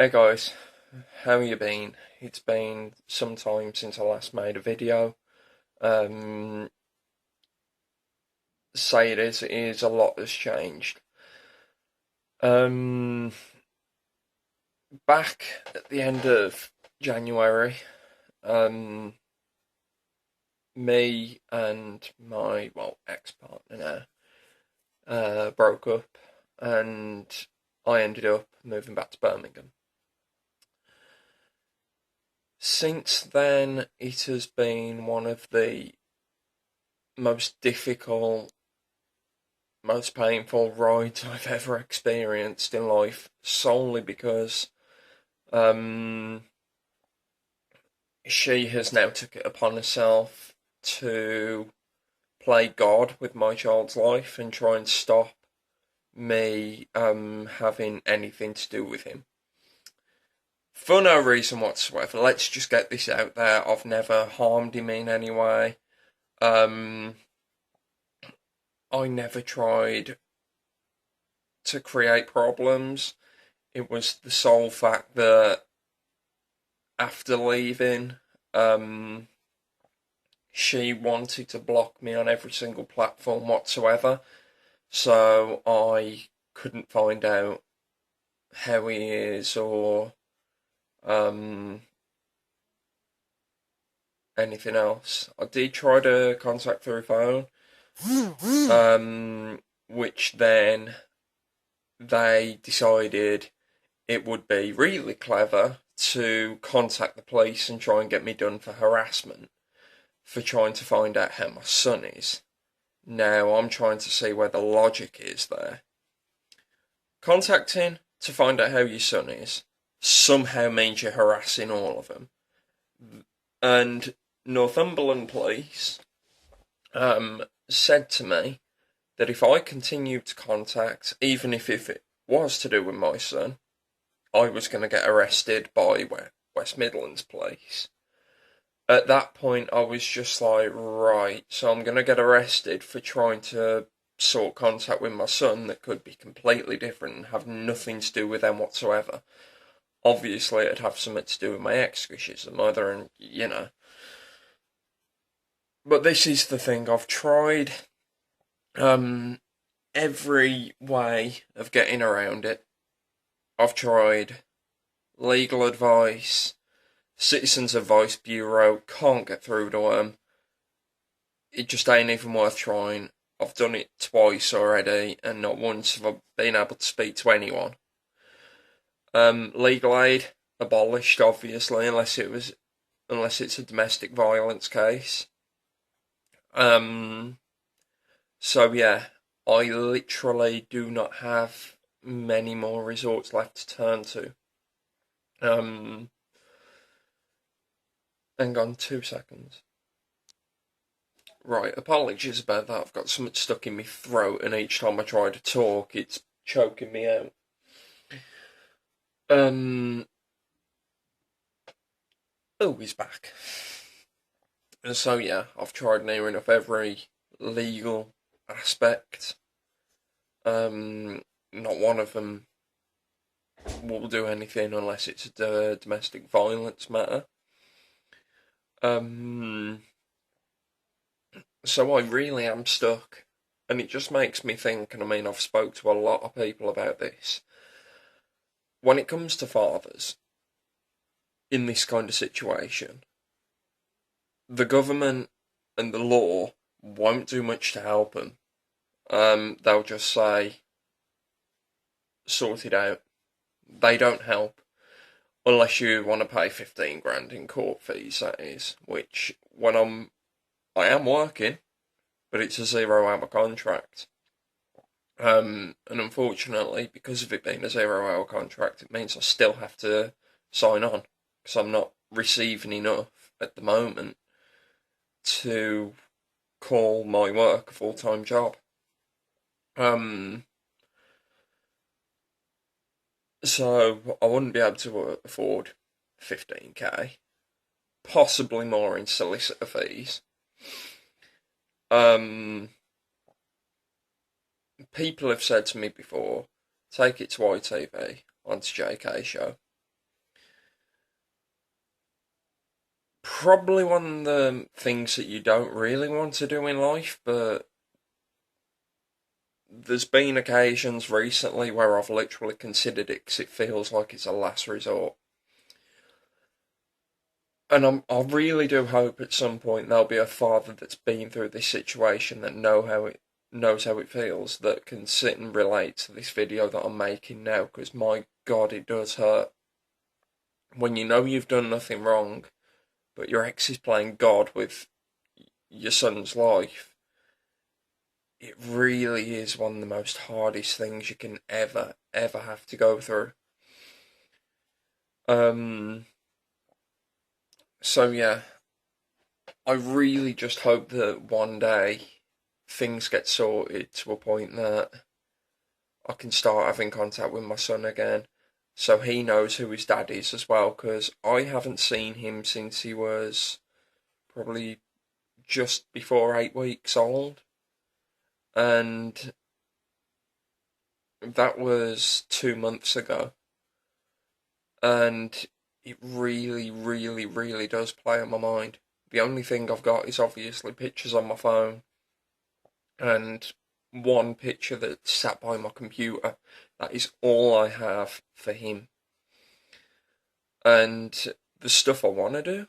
Hey guys, how you been? It's been some time since I last made a video. Um, say it is, a lot has changed. Um, Back at the end of January, um, me and my, ex-partner now, broke up and I ended up moving back to Birmingham. Since then, it has been one of the most difficult, most painful rides I've ever experienced in life, solely because um, she has now took it upon herself to play God with my child's life and try and stop me having anything to do with him. For no reason whatsoever. Let's just get this out there. I've never harmed him in any way. Um, I never tried to create problems. It was the sole fact that after leaving, um, she wanted to block me on every single platform whatsoever, so I couldn't find out how he is or um, anything else. I did try to contact through phone, which then they decided it would be really clever to contact the police and try and get me done for harassment for trying to find out how my son is. Now I'm trying to see where the logic is there. Contacting to find out how your son is somehow means you're harassing all of them. And Northumberland Police said to me that if I continued to contact, even if it was to do with my son, I was going to get arrested by West Midlands Police. At that point, I was just like, right, so I'm going to get arrested for trying to sort contact with my son that could be completely different and have nothing to do with them whatsoever. Obviously, it'd have something to do with my ex, because she's the mother, and, you know. But this is the thing, I've tried every way of getting around it. I've tried legal advice, Citizens Advice Bureau, can't get through to them. It just ain't even worth trying. I've done it twice already, and not once have I been able to speak to anyone. Legal aid abolished, obviously, unless it's a domestic violence case. So yeah, I literally do not have many more resorts left to turn to. Hang on 2 seconds. Right, apologies about that. I've got something stuck in my throat, and each time I try to talk, it's choking me out. Oh, he's back. And so yeah, I've tried near enough every legal aspect. Not one of them will do anything unless it's a domestic violence matter. So I really am stuck, and it just makes me think, and I mean, I've spoke to a lot of people about this. When it comes to fathers in this kind of situation, the government and the law won't do much to help them. They'll just say, sort it out. They don't help. Unless you want to pay 15 grand in court fees, that is. Which, I am working, but it's a 0-hour contract. And unfortunately, because of it being a 0-hour contract, it means I still have to sign on, because I'm not receiving enough at the moment to call my work a full-time job. So I wouldn't be able to afford 15k, possibly more in solicitor fees. People have said to me before, take it to ITV, onto JK show. probably one of the things that you don't really want to do in life, but there's been occasions recently where I've literally considered it because it feels like it's a last resort. And I really do hope at some point there'll be a father that's been through this situation that knows how it feels, that can sit and relate to this video that I'm making now, because my God, it does hurt. When you know you've done nothing wrong, but your ex is playing God with your son's life, it really is one of the most hardest things you can ever have to go through. So yeah, I really just hope that one day things get sorted to a point that I can start having contact with my son again, so he knows who his dad is as well, because I haven't seen him since he was probably just before 8 weeks old, and that was 2 months ago, and it really does play on my mind. The only thing I've got is obviously pictures on my phone, and one picture that's sat by my computer. That is all I have for him. And the stuff I want to do,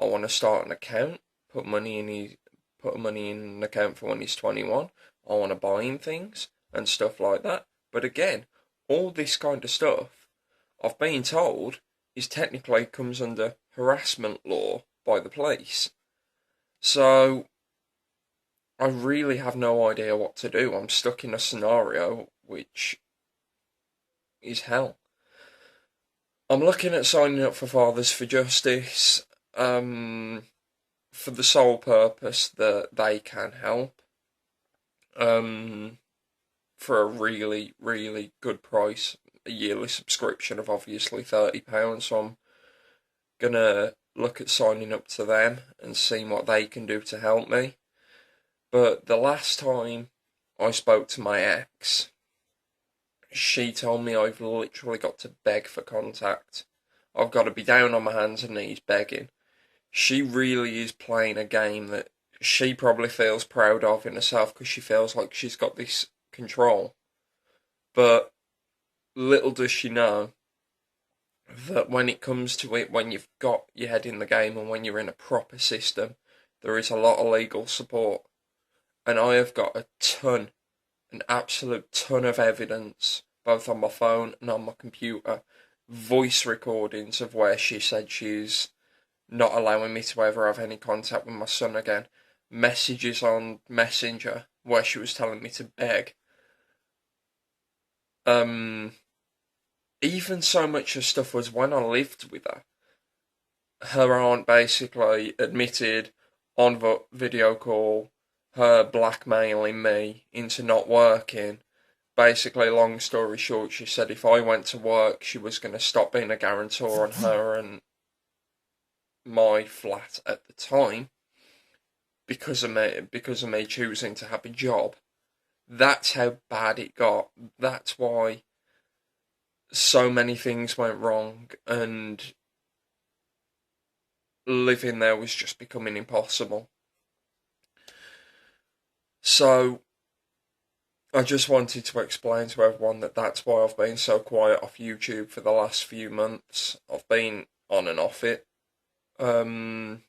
I want to start an account, put money in an account for when he's 21. I want to buy him things and stuff like that. But again, all this kind of stuff, I've been told, is technically comes under harassment law by the police. So I really have no idea what to do. I'm stuck in a scenario which is hell. I'm looking at signing up for Fathers for Justice, for the sole purpose that they can help, for a really good price, a yearly subscription of obviously £30. So I'm gonna look at signing up to them and seeing what they can do to help me. But the last time I spoke to my ex, she told me I've literally got to beg for contact. I've got to be down on my hands and knees begging. She really is playing a game that she probably feels proud of in herself because she feels like she's got this control. But little does she know that when it comes to it, when you've got your head in the game and when you're in a proper system, there is a lot of legal support. And I have got an absolute ton of evidence, both on my phone and on my computer, voice recordings of where she said she's not allowing me to ever have any contact with my son again, messages on Messenger where she was telling me to beg. Even so much of stuff was when I lived with her. Her aunt basically admitted on video call her blackmailing me into not working. Basically, long story short, she said if I went to work, she was going to stop being a guarantor on her and my flat at the time because of me choosing to have a job. That's how bad it got. That's why so many things went wrong, and living there was just becoming impossible. So I just wanted to explain to everyone that that's why I've been so quiet off YouTube for the last few months. I've been on and off it. But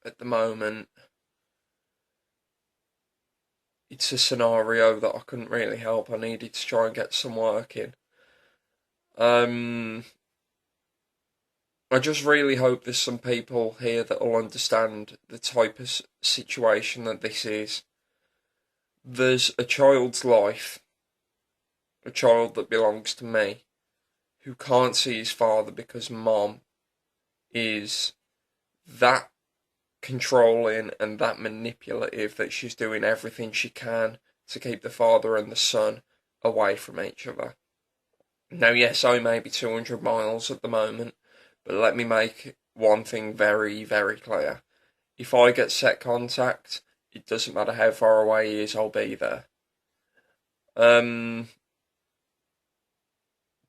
at the moment, it's a scenario that I couldn't really help. I needed to try and get some work in. I just really hope there's some people here that will understand the type of situation that this is. There's a child's life, a child that belongs to me, who can't see his father because mom is that controlling and that manipulative that she's doing everything she can to keep the father and the son away from each other. Now, yes, I may be 200 miles at the moment, but let me make one thing very clear. If I get set contact, it doesn't matter how far away he is, I'll be there.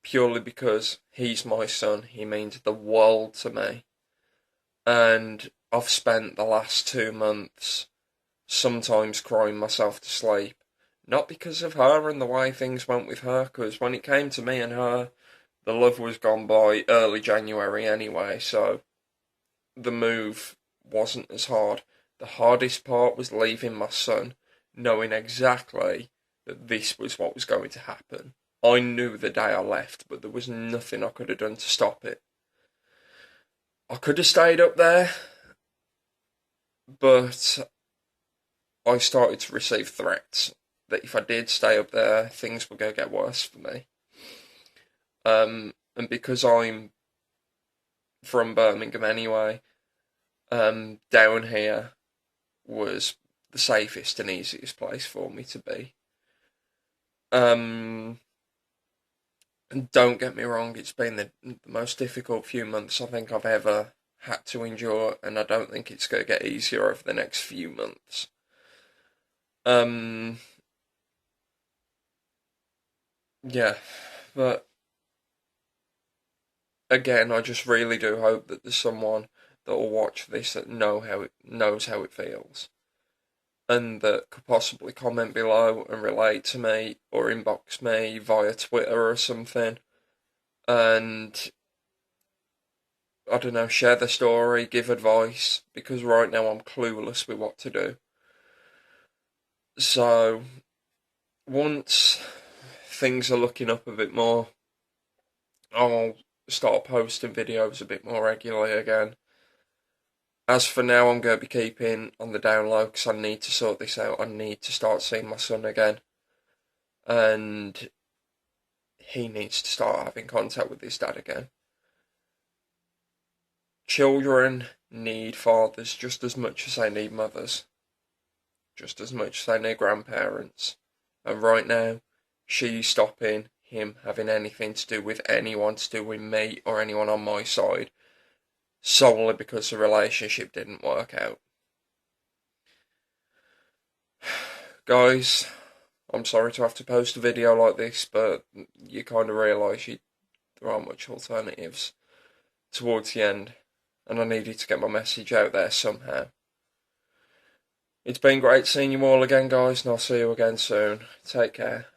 Purely because he's my son, he means the world to me. And I've spent the last 2 months sometimes crying myself to sleep. Not because of her and the way things went with her, because when it came to me and her, the love was gone by early January anyway, so the move wasn't as hard. The hardest part was leaving my son, knowing exactly that this was what was going to happen. I knew the day I left, but there was nothing I could have done to stop it. I could have stayed up there, but I started to receive threats that if I did stay up there, things were going to get worse for me. And because I'm from Birmingham anyway, down here was the safest and easiest place for me to be. And don't get me wrong, it's been the most difficult few months I think I've ever had to endure, and I don't think it's going to get easier over the next few months. Yeah, but again, I just really do hope that there's someone that will watch this that knows how it feels, and that could possibly comment below and relate to me or inbox me via Twitter or something, and I don't know, share the story, give advice, because right now I'm clueless with what to do. So once things are looking up a bit more, I'll start posting videos a bit more regularly again. As for now, I'm going to be keeping on the down low because I need to sort this out. I need to start seeing my son again. And he needs to start having contact with his dad again. Children need fathers just as much as they need mothers. Just as much as they need grandparents. And right now, she's stopping him having anything to do with anyone to do with me or anyone on my side, solely because the relationship didn't work out. Guys, I'm sorry to have to post a video like this, but you kind of realise there aren't much alternatives towards the end, and I needed to get my message out there somehow. It's been great seeing you all again, guys, and I'll see you again soon. Take care.